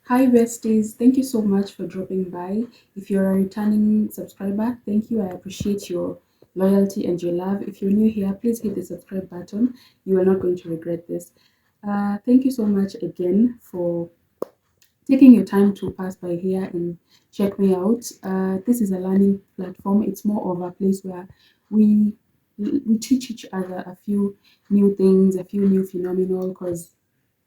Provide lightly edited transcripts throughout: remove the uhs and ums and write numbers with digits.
Hi, besties. Thank you so much for dropping by. If you're a returning subscriber, thank you. I appreciate your loyalty and your love. If you're new here, please hit the subscribe button. You are not going to regret this. Thank you so much again for taking your time to pass by here and check me out. This is a learning platform. It's more of a place where we we teach each other a few new things, a few new phenomena, because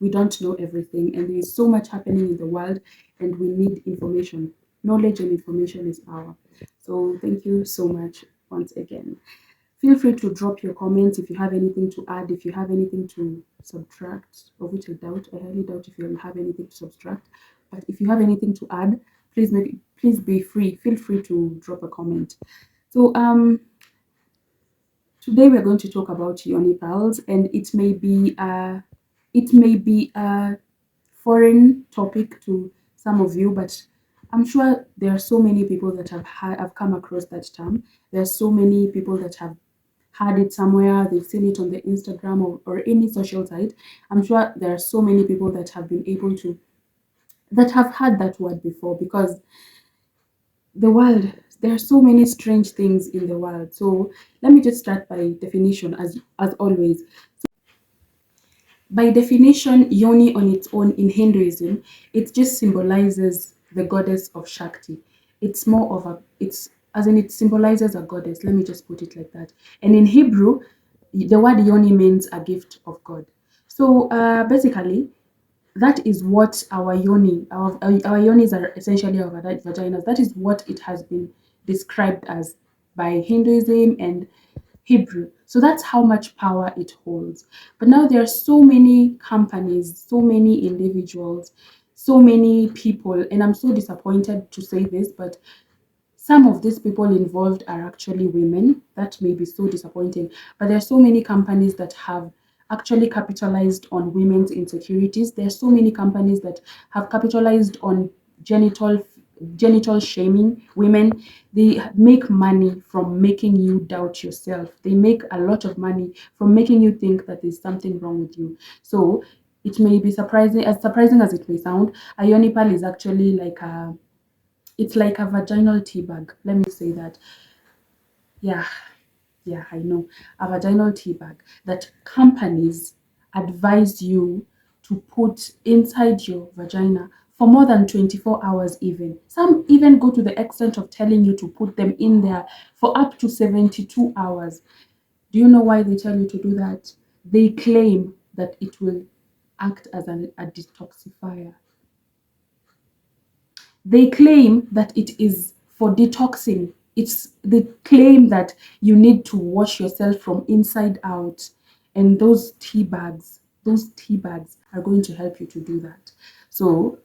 we don't know everything, and there is so much happening in the world, and we need information. Knowledge and information is power. So thank you so much once again. Feel free to drop your comments if you have anything to add, if you have anything to subtract, of which I doubt. I highly doubt if you have anything to subtract. But if you have anything to add, please be free. Feel free to drop a comment. So today we're going to talk about Yoni pals, and it may be a foreign topic to some of you, but I'm sure there are so many people that have come across that term. There are so many people that have had it somewhere, they've seen it on the Instagram or any social site. I'm sure there are so many people that have been able to that have had that word before, because the world, there are so many strange things in the world. So let me just start by definition, as always. By definition, Yoni on its own in Hinduism, it just symbolizes the goddess of Shakti. It's more of a, it's as in it symbolizes a goddess. Let me just put it like that. And in Hebrew, the word Yoni means a gift of God. So basically, that is what our yonis are essentially our vaginas. That is what it has been described as by Hinduism and Hebrew. So that's how much power it holds. But now there are so many companies, so many individuals, so many people, and I'm so disappointed to say this, but some of these people involved are actually women. That may be so disappointing. But there are so many companies that have actually capitalized on women's insecurities. There are so many companies that have capitalized on genital genital shaming women. They make money from making you doubt yourself. They make a lot of money from making you think that there's something wrong with you. So it may be surprising as it may sound, a yonipal is actually like a, it's like a vaginal tea bag. Let me say that. Yeah, yeah, I know. A vaginal tea bag that companies advise you to put inside your vagina for more than 24 hours, even. Some even go to the extent of telling you to put them in there for up to 72 hours. Do you know why they tell you to do that? They claim that it will act as a detoxifier. They claim that it is for detoxing. It's they claim that you need to wash yourself from inside out, and those tea bags are going to help you to do that. So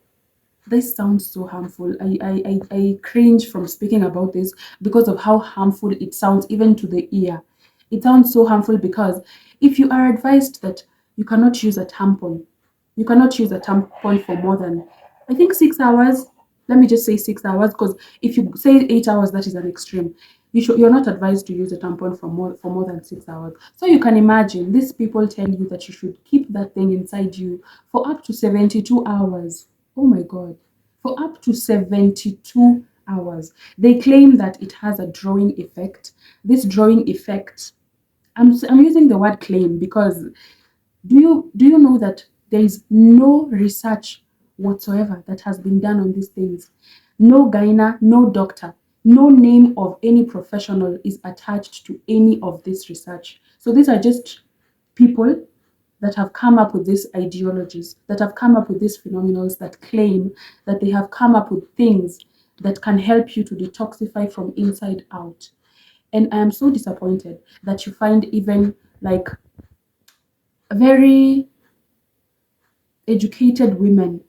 this sounds so harmful. I cringe from speaking about this because of how harmful it sounds, even to the ear. It sounds so harmful because if you are advised that you cannot use a tampon, you cannot use a tampon for more than, I think, 6 hours. Let me just say 6 hours, because if you say 8 hours, that is an extreme. You're not advised to use a tampon for more than 6 hours. So you can imagine these people tell you that you should keep that thing inside you for up to 72 hours. Oh my God. For up to 72 hours. They claim that it has a drawing effect. This drawing effect, I'm using the word claim because do you know that there is no research whatsoever that has been done on these things? No gyna, no doctor, no name of any professional is attached to any of this research. So these are just people that have come up with these ideologies, that have come up with these phenomena, that claim that they have come up with things that can help you to detoxify from inside out. And I am so disappointed that you find even like very educated women.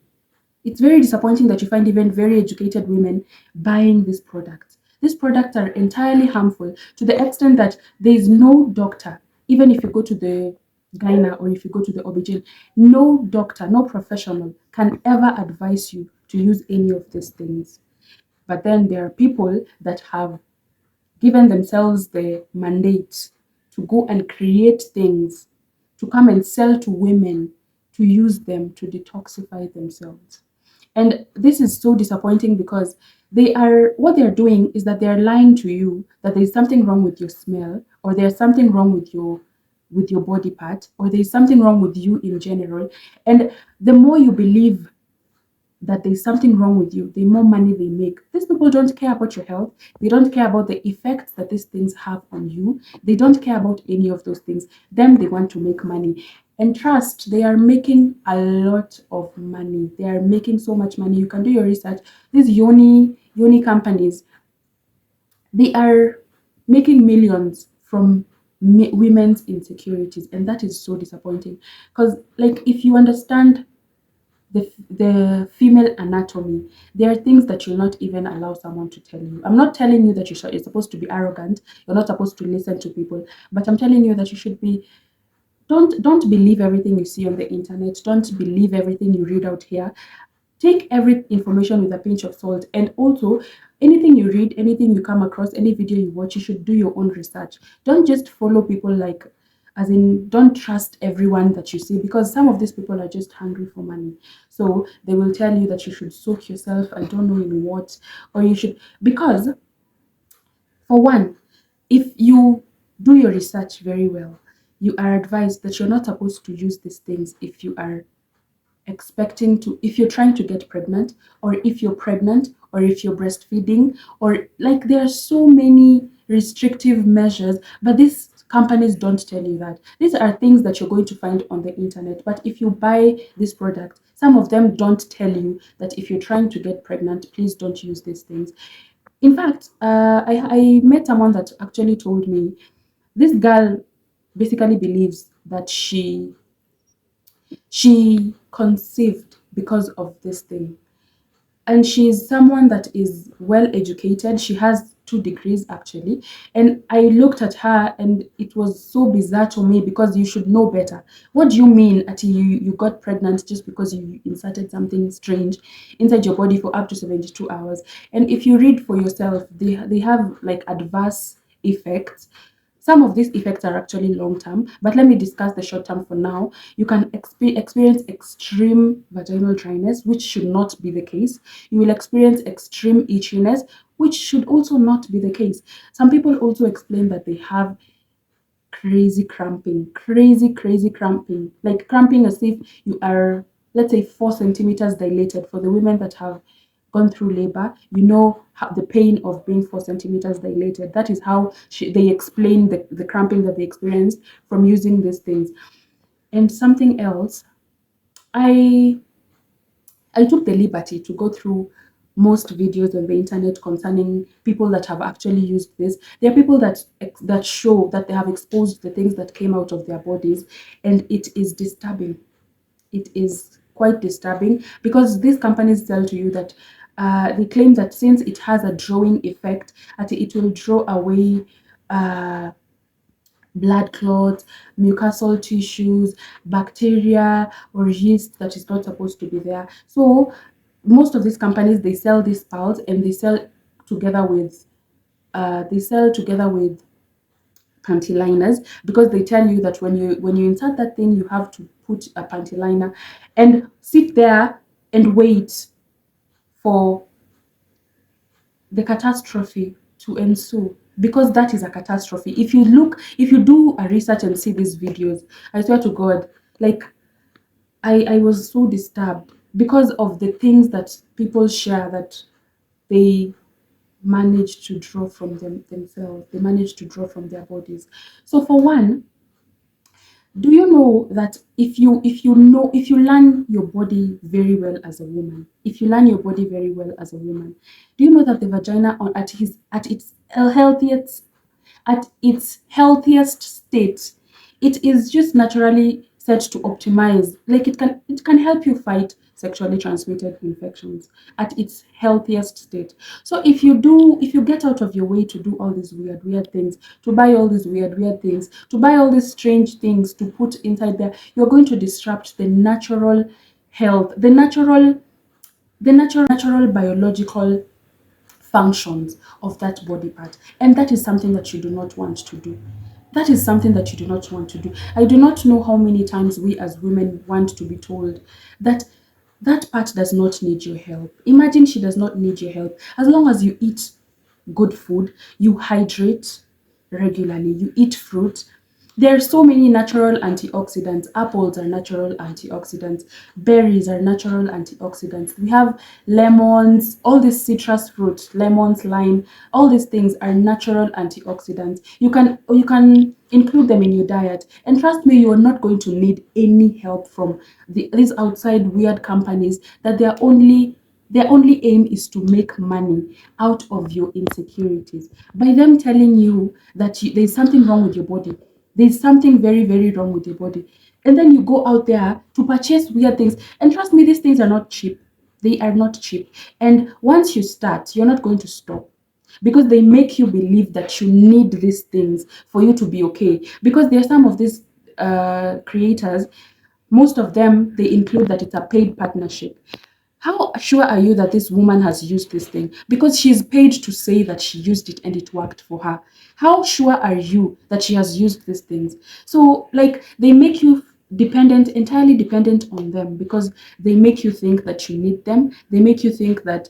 It's very disappointing that you find even very educated women buying these products. These products are entirely harmful to the extent that there is no doctor, even if you go to the gyna or if you go to the OBGYN, no doctor, no professional can ever advise you to use any of these things. But then there are people that have given themselves the mandate to go and create things, to come and sell to women to use them to detoxify themselves. And this is so disappointing because what they're doing is that they're lying to you that there's something wrong with your smell, or there's something wrong with your body part, or there's something wrong with you in general. And the more you believe that there's something wrong with you, the more money they make. These people don't care about your health. They don't care about the effects that these things have on you. They don't care about any of those things. Them, they want to make money. And trust, they are making a lot of money. They are making so much money. You can do your research. These Yoni companies, they are making millions from women's insecurities, and that is so disappointing. Because, like, if you understand the female anatomy, there are things that you'll not even allow someone to tell you. I'm not telling you that you're supposed to be arrogant, you're not supposed to listen to people, but I'm telling you that you should be, don't believe everything you see on the internet, don't believe everything you read out here. Take every information with a pinch of salt. And also, anything you read, anything you come across, any video you watch, you should do your own research. Don't just follow people, like, as in, don't trust everyone that you see, because some of these people are just hungry for money. So they will tell you that you should soak yourself, I don't know in what, or you should, because for one, if you do your research very well, you are advised that you're not supposed to use these things if you are if you're trying to get pregnant, or if you're pregnant, or if you're breastfeeding, or, like, there are so many restrictive measures, but these companies don't tell you that. These are things that you're going to find on the internet. But if you buy this product, some of them don't tell you that if you're trying to get pregnant, please don't use these things. In fact, I met someone that actually told me this girl basically believes that she conceived because of this thing. And she's someone that is well educated. She has 2 degrees actually. And I looked at her and it was so bizarre to me, because you should know better. What do you mean that you got pregnant just because you inserted something strange inside your body for up to 72 hours? And if you read for yourself, they have, like, adverse effects. Some of these effects are actually long term, but let me discuss the short term for now. You can experience extreme vaginal dryness, which should not be the case. You will experience extreme itchiness, which should also not be the case. Some people also explain that they have crazy cramping, like cramping as if you are, let's say, 4 centimeters dilated. For the women that have gone through labor, you know how the pain of being 4 centimeters dilated. That is how they explain the cramping that they experience from using these things. And something else, I I took the liberty to go through most videos on the internet concerning people that have actually used this. There are people that show that they have exposed the things that came out of their bodies, and it is disturbing. It is quite disturbing, because these companies tell to you that they claim that since it has a drawing effect, that it will draw away uh, blood clots, mucosal tissues, bacteria, or yeast that is not supposed to be there. So most of these companies, they sell these piles, and together with they sell together with panty liners, because they tell you that when you insert that thing, you have to put a panty liner and sit there and wait for the catastrophe to ensue, because that is a catastrophe. If you do a research and see these videos, I swear to God, like, I was so disturbed because of the things that people share, that they manage to draw from themselves, they manage to draw from their bodies. So for one, do you know that if you learn your body very well as a woman, if you learn your body very well as a woman, do you know that the vagina at its healthiest state, it is just naturally set to optimize. Like, it can help you fight sexually transmitted infections at its healthiest state. So if you get out of your way to do all these weird things, to buy all these weird things, to buy all these strange things to put inside there, you're going to disrupt the natural health, the natural biological functions of that body part. And that is something that you do not want to do. That is something that you do not want to do. I do not know how many times we as women want to be told that That part does not need your help. Imagine she does not need your help. As long as you eat good food, you hydrate regularly, you eat fruit. There are so many natural antioxidants. Apples are natural antioxidants. Berries are natural antioxidants. We have lemons, all these citrus fruits, lemons, lime, all these things are natural antioxidants. You can include them in your diet. And trust me, you are not going to need any help from these outside weird companies that their only aim is to make money out of your insecurities by them telling you that there's something wrong with your body. There's something very, very wrong with your body. And then you go out there to purchase weird things. And trust me, these things are not cheap. They are not cheap. And once you start, you're not going to stop because they make you believe that you need these things for you to be okay. Because there are some of these creators, most of them, they include that it's a paid partnership. How sure are you that this woman has used this thing? Because she's paid to say that she used it and it worked for her. How sure are you that she has used these things? So, like, they make you dependent, entirely dependent on them because they make you think that you need them. They make you think that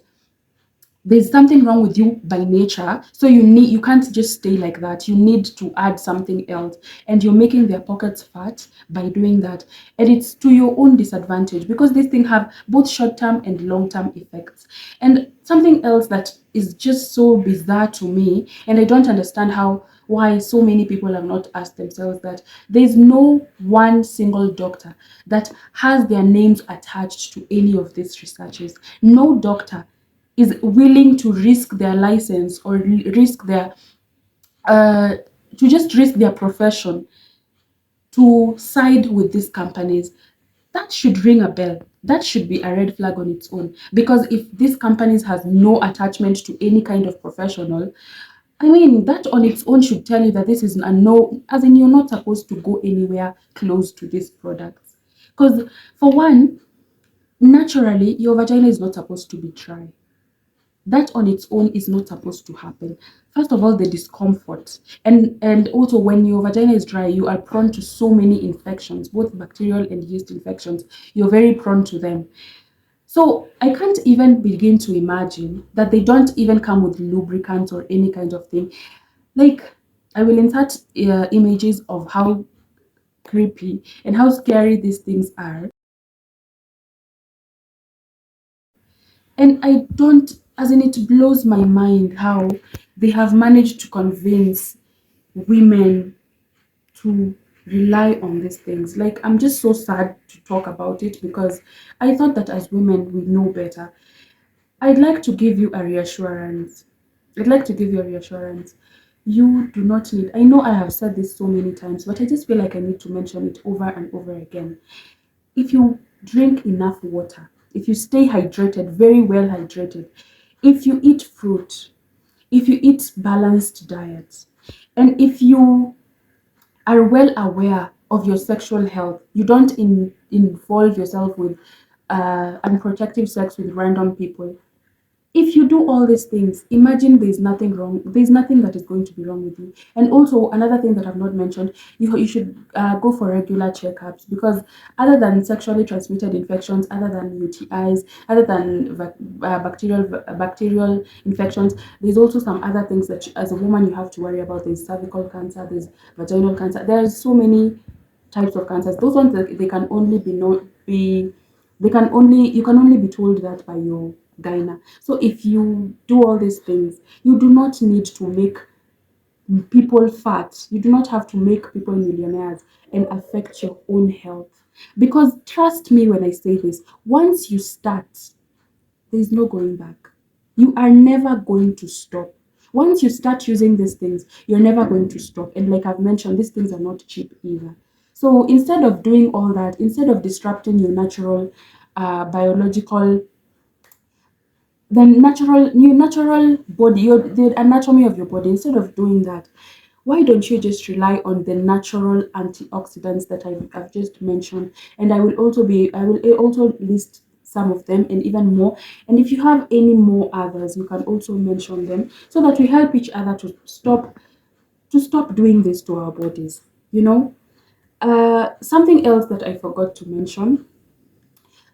there's something wrong with you by nature, so you can't just stay like that. You need to add something else, and you're making their pockets fat by doing that. And it's to your own disadvantage because these things have both short-term and long-term effects. And something else that is just so bizarre to me, and I don't understand why so many people have not asked themselves that there's no one single doctor that has their names attached to any of these researches. No doctor is willing to risk their license or risk their uh, to just risk their profession to side with these companies. That should ring a bell. That should be a red flag on its own. Because if these companies has no attachment to any kind of professional, I mean, that on its own should tell you that this is a no, as in you're not supposed to go anywhere close to these products. Because for one, naturally, your vagina is not supposed to be dry. That on its own is not supposed to happen. First of all, the discomfort, and also when your vagina is dry, you are prone to so many infections, both bacterial and yeast infections. You're very prone to them. So I can't even begin to imagine that they don't even come with lubricants or any kind of thing. Like, I will insert images of how creepy and how scary these things are. And I don't, as in, it blows my mind how they have managed to convince women to rely on these things. Like, I'm just so sad to talk about it because I thought that as women we know better. I'd like to give you a reassurance. I'd like to give you a reassurance. You do not need, I know I have said this so many times, but I just feel like I need to mention it over and over again. If you drink enough water, if you stay hydrated, very well hydrated, if you eat fruit, if you eat balanced diets, and if you are well aware of your sexual health, you don't involve yourself with unprotected sex with random people, if you do all these things, imagine there's nothing wrong. There's nothing that is going to be wrong with you. And also, another thing that I've not mentioned, you should go for regular checkups because other than sexually transmitted infections, other than UTIs, other than bacterial infections, there's also some other things that as a woman you have to worry about. There's cervical cancer, there's vaginal cancer. There's so many types of cancers. Those ones they can only be known be they can only you can only be told that by your gyna. So if you do all these things, you do not need to make people fat. You do not have to make people millionaires and affect your own health. Because trust me when I say this, once you start, there's no going back. You are never going to stop. Once you start using these things, you're never going to stop. And like I've mentioned, these things are not cheap either. So instead of doing all that, instead of disrupting your natural biological your natural body, the anatomy of your body, instead of doing that, why don't you just rely on the natural antioxidants that I've just mentioned? And I will also list some of them and even more. And if you have any more others, you can also mention them so that we help each other to stop doing this to our bodies. Something else that I forgot to mention,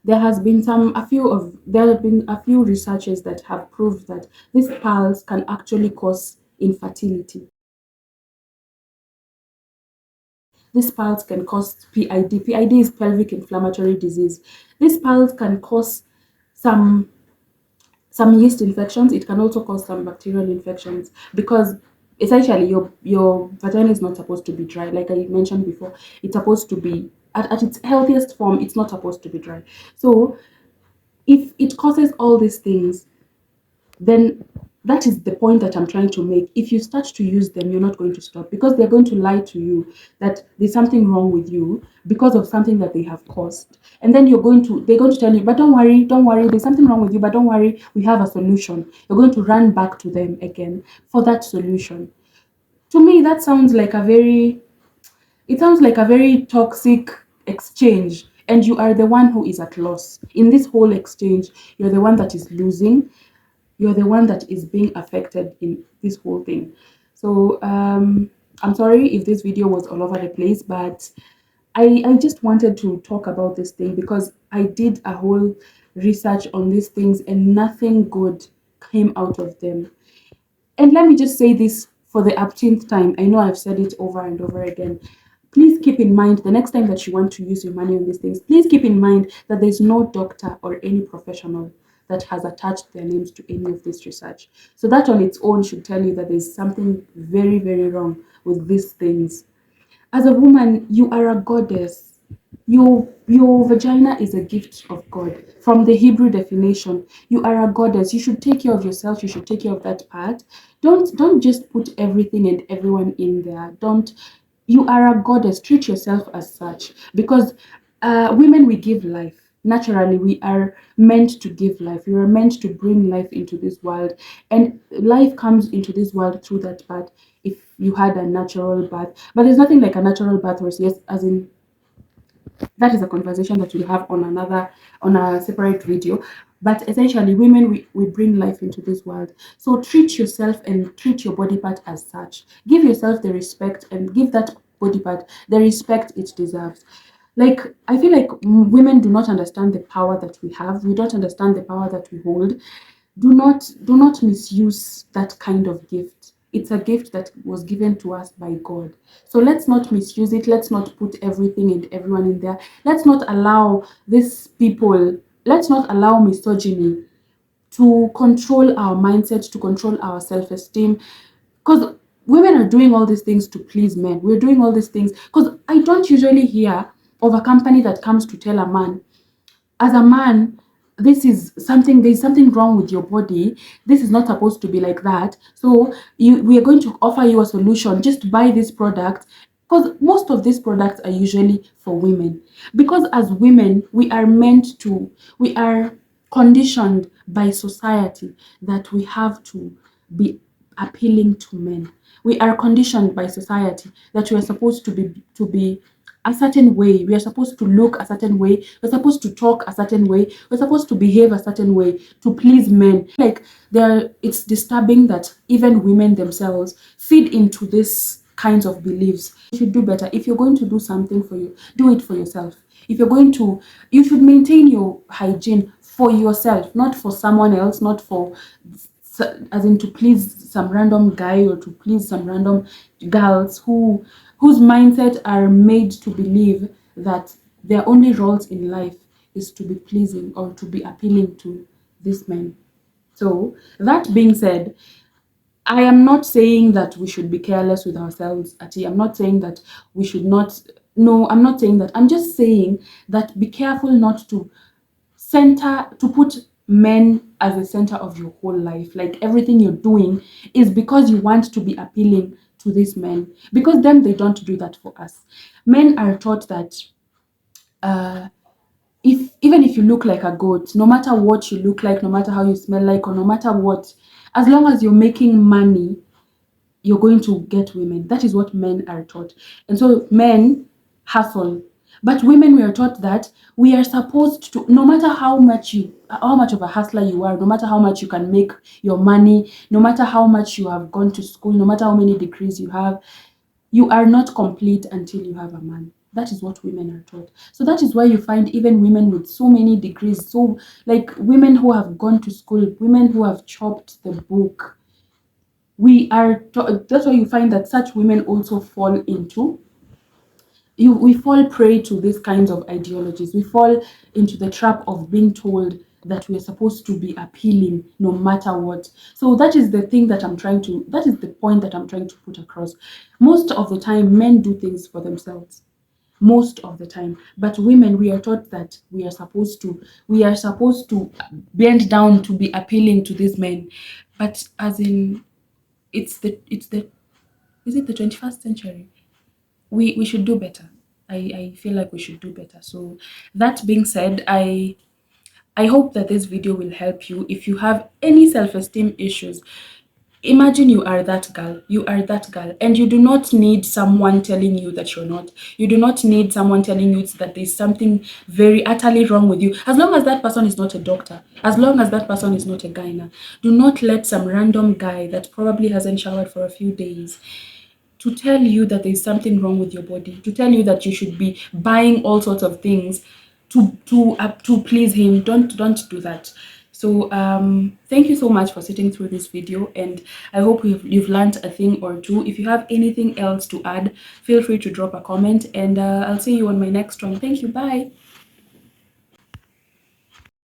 There have been a few researches that have proved that these piles can actually cause infertility. These piles can cause PID. PID is pelvic inflammatory disease. These piles can cause some yeast infections. It can also cause some bacterial infections because essentially your vagina is not supposed to be dry. Like I mentioned before, it's supposed to be at its healthiest form. It's not supposed to be dry. So if it causes all these things, then that is the point that I'm trying to make. If you start to use them, you're not going to stop because they're going to lie to you that there's something wrong with you because of something that they have caused. And then they're going to tell you, but don't worry, there's something wrong with you, but don't worry, we have a solution. You're going to run back to them again for that solution. To me, it sounds like a very toxic exchange. And you are the one who is at loss. In this whole exchange, you're the one that is losing, you're the one that is being affected in this whole thing. So I'm sorry if this video was all over the place, but I just wanted to talk about this thing because I did a whole research on these things and nothing good came out of them. And let me just say this for the upteenth time. I know I've said it over and over again. Please keep in mind the next time that you want to use your money on these things, please keep in mind that there's no doctor or any professional that has attached their names to any of this research. So that on its own should tell you that there's something very, very wrong with these things. As a woman, you are a goddess. Your vagina is a gift of God. From the Hebrew definition, you are a goddess. You should take care of yourself. You should take care of that part. Don't just put everything and everyone in there. Don't. You are a goddess. Treat yourself as such because women, we give life. Naturally, we are meant to give life. We are meant to bring life into this world, and life comes into this world through that birth. If you had a natural birth, but there's nothing like a natural birth, or yes, as in that is a conversation that we'll have on a separate video. But essentially, women, we bring life into this world. So treat yourself and treat your body part as such. Give yourself the respect and give that body part the respect it deserves. Like I feel like women do not understand the power that we have. We don't understand the power that we hold. Do not misuse that kind of gift. It's a gift that was given to us by God. So let's not misuse it. Let's not put everything and everyone in there. Let's not allow these people, let's not allow misogyny to control our mindset, to control our self-esteem. Because women are doing all these things to please men. We're doing all these things because I don't usually hear of a company that comes to tell a man, as a man, there's something wrong with your body. This is not supposed to be like that. So we are going to offer you a solution. Just buy this product. Because most of these products are usually for women. Because as women, we are conditioned by society that we have to be appealing to men. We are conditioned by society that we are supposed to be a certain way. We are supposed to look a certain way. We're supposed to talk a certain way. We're supposed to behave a certain way to please men. Like it's disturbing that even women themselves feed into this kinds of beliefs. You should do better. If you're going to do something for you, do it for yourself. If you're going to, you should maintain your hygiene for yourself, not for someone else, not for as in to please some random guy or to please some random girls whose mindset are made to believe that their only roles in life is to be pleasing or to be appealing to these men. So that being said, I am not saying that we should be careless with ourselves, Ati. I'm not saying that we should not. No, I'm not saying that. I'm just saying that be careful not to put men as the center of your whole life. Like everything you're doing is because you want to be appealing to these men. Because them, they don't do that for us. Men are taught that uh, if even if you look like a goat, no matter what you look like, no matter how you smell like, or no matter what, as long as you're making money, you're going to get women. That is what men are taught. And so men hustle. But women, we are taught that we are supposed to, no matter how much of a hustler you are, no matter how much you can make your money, no matter how much you have gone to school, no matter how many degrees you have, you are not complete until you have a man. That is what women are taught. So that is why you find even women with so many degrees, so like women who have gone to school, women who have chopped the book. That's why you find that such women also fall into we fall prey to these kinds of ideologies. We fall into the trap of being told that we are supposed to be appealing no matter what. So that is the thing that that is the point that I'm trying to put across. Most of the time, men do things for themselves. Most of the time. But women, we are taught that we are supposed to bend down to be appealing to these men. But as in, it's the, is it the 21st century? We should do better. I feel like we should do better. So that being said, I hope that this video will help you. If you have any self-esteem issues, imagine you are that girl, and you do not need someone telling you that you're not. You do not need someone telling you that there's something very utterly wrong with you. As long as that person is not a doctor, as long as that person is not a gyna, do not let some random guy that probably hasn't showered for a few days to tell you that there's something wrong with your body, to tell you that you should be buying all sorts of things to please him. Don't do that. So thank you so much for sitting through this video, and I hope you've learned a thing or two. If you have anything else to add, feel free to drop a comment, and I'll see you on my next one. Thank you. Bye.